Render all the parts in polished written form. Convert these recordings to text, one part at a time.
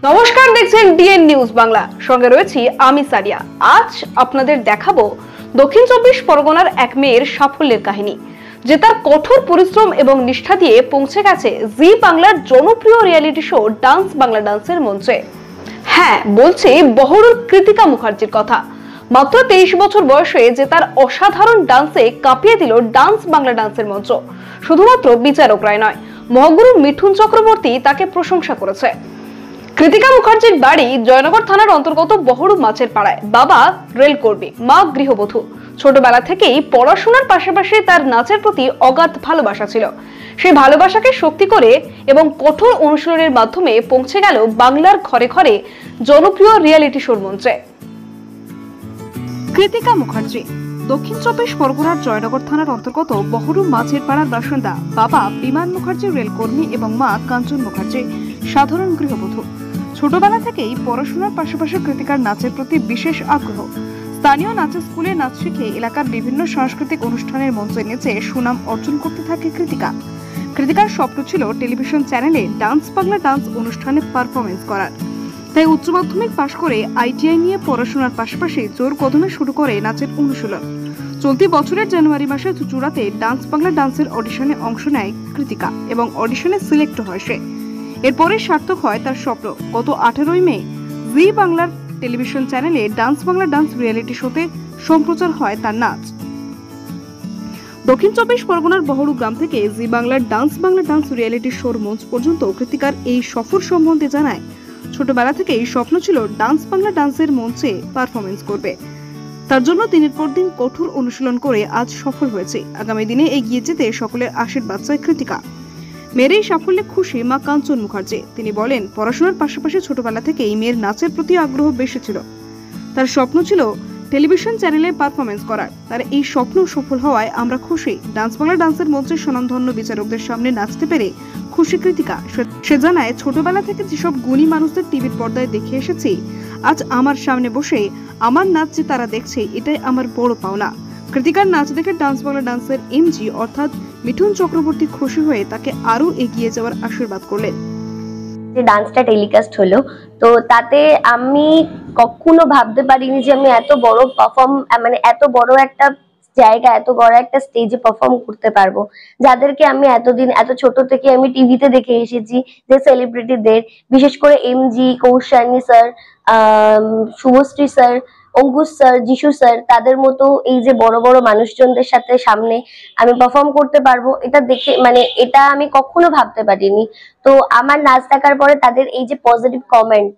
নমস্কার, দেখছেন DN news Bangla. সঙ্গে রয়েছি আমি সারিয়া। আজ আপনাদের দেখাবো দক্ষিণ চব্বিশ পরগনার এক মেয়ের সাফল্যের কাহিনী, যে তার কঠোর পরিশ্রম এবং নিষ্ঠা দিয়ে পৌঁছে গেছে জি বাংলার জনপ্রিয় রিয়েলিটি শো ডান্স বাংলা ডান্সের মঞ্চে। হ্যাঁ, বলছি বহরুল কৃতিকা মুখার্জির কথা। মাত্র 23 বছর বয়সে যে তার অসাধারণ ডান্সে কাঁপিয়ে দিল ডান্স বাংলা ডান্সের মঞ্চ। শুধুমাত্র বিচারকরাই নয়, মহাগুরু মিঠুন চক্রবর্তী তাকে প্রশংসা করেছে। কৃতিকা মুখার্জির বাড়ি জয়নগর থানার অন্তর্গত বহরু মাছের পাড়ায়। বাবা রেলকর্মী, মা গৃহবধূ। ছোটবেলা থেকেই পড়াশোনার পাশাপাশি তার নাচের প্রতি অগাধ ভালোবাসা ছিল। সেই ভালোবাসাকে শক্তি করে এবং কঠোর অনুশীলনের মাধ্যমে পৌঁছে গেল বাংলার ঘরে ঘরে জনপ্রিয় রিয়েলিটি শোর মঞ্চে। কৃতিকা মুখার্জি দক্ষিণ চব্বিশ পরগনার জয়নগর থানার অন্তর্গত বহরু মাছের পাড়ার বাসিন্দা। বাবা বিমান মুখার্জি রেলকর্মী এবং মা কাঞ্চন মুখার্জি সাধারণ গৃহবধূ। ছোটবেলা থেকেই পড়াশোনার পাশাপাশি কৃতিকার নাচের প্রতি বিশেষ আগ্রহ। স্থানীয় নাচের স্কুলে নাচ শিখে এলাকার বিভিন্ন সাংস্কৃতিক অনুষ্ঠানের মঞ্চে নেচে সুনাম অর্জন করতে থাকে কৃতিকা। কৃতিকার স্বপ্ন ছিল টেলিভিশন চ্যানেলে ডান্স বাংলা ডান্স অনুষ্ঠানে পারফরমেন্স করার। তাই উচ্চ মাধ্যমিক পাশ করে আইটিআই নিয়ে পড়াশোনার পাশাপাশি জোর কদমে শুরু করে নাচের অনুশীলন। চলতি বছরের জানুয়ারি মাসে চুচুড়াতে ডান্স বাংলা ডান্সের অডিশনে অংশ নেয় কৃতিকা এবং অডিশনে সিলেক্ট হয় সে। এরপরে সার্থক হয় তার স্বপ্ন। গত 18 মে জি বাংলার টেলিভিশন চ্যানেলে ডান্স বাংলা ডান্স রিয়েলিটি শোতে সম্প্রচার হয় তার নাচ। দক্ষিণ চব্বিশ পরগনার বহরু গ্রাম থেকে জি বাংলার ডান্স বাংলা ডান্স রিয়েলিটি শোর মঞ্চ পর্যন্ত কৃতিকার এই সফর সম্বন্ধে জানায়, ছোটবেলা থেকেই স্বপ্ন ছিল ডান্স বাংলা ডান্সের মঞ্চে পারফরমেন্স করবে। তার জন্য দিনের পর দিন কঠোর অনুশীলন করে আজ সফল হয়েছে। আগামী দিনে এগিয়ে যেতে সকলের আশীর্বাদ চায় কৃতিকা। মেয়ের এই সাফল্যে খুশি মা কাঞ্চন মুখার্জি। তিনি বলেন, পড়াশোনার পাশাপাশি ছোটবেলা থেকেই মেয়ের নাচের প্রতি আগ্রহ বেশি ছিল। তার স্বপ্ন ছিল টেলিভিশন চ্যানেলে পারফরমেন্স করার। তার এই স্বপ্ন সফল হওয়ায় আমরা খুশি। ডান্স বাংলা ডান্সের মঞ্চে স্বনামধন্য বিচারকদের সামনে নাচতে পেরে খুশি কৃতিকা। সে জানায়, ছোটবেলা থেকে যেসব গুণী মানুষদের টিভির পর্দায় দেখে এসেছি, আজ আমার সামনে বসে আমার নাচ যে তারা দেখছে, এটাই আমার বড় পাওনা। কৃতিকার নাচ দেখে ডান্স বাংলা ডান্সের এমজি অর্থাৎ মিঠুন চক্রবর্তী খুশি হয়ে তাকে আরো এগিয়ে যাওয়ার আশীর্বাদ করলেন। যে ডান্সটা টেলিকাস্ট হলো, তো তাতে আমি কখনো ভাবতে পারিনি যে আমি এত বড় এত বড় একটা জায়গা, এত বড় একটা স্টেজে পারফর্ম করতে পারবো। যাদেরকে আমি এতদিন এত ছোট থেকে আমি টিভিতে দেখে এসেছি, যে সেলিব্রিটিদের, বিশেষ করে MG, Koushani sir, Subhashree sir, Ankush sir, যিশু স্যার, তাদের মতো এই যে বড় বড় মানুষজনদের সাথে সামনে আমি পারফর্ম করতে পারবো, এটা দেখে এটা আমি কখনো ভাবতে পারিনি। তো আমার নাচ দেখার পরে তাদের এই যে পজিটিভ কমেন্ট,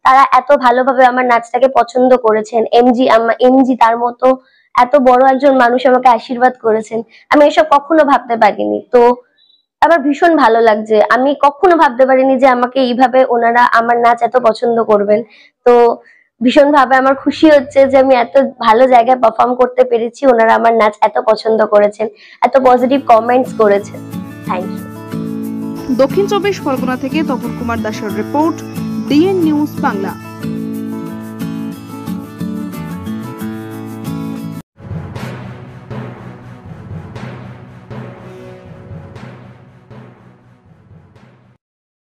তারা এত ভালোভাবে আমার নাচটাকে পছন্দ করেছেন। এমজি তার মতো এত বড় একজন মানুষ আমাকে আশীর্বাদ করেছেন, আমি এসব কখনো ভাবতে পারিনি। তো আমার ভীষণ ভালো লাগছে। আমি কখনো ভাবতে পারিনি যে আমাকে এইভাবে ওনারা আমার নাচ এত পছন্দ করবেন। তো ভীষণ ভাবে আমার খুশি হচ্ছে যে আমি এত ভালো জায়গায় পারফর্ম করতে পেরেছি। ওনারা আমার নাচ এত পছন্দ করেছেন, এত পজিটিভ কমেন্টস করেছেন। Thank you. দক্ষিণ চব্বিশ পরগনা থেকে তপন কুমার দাসের রিপোর্ট, ডিএন নিউজ বাংলা।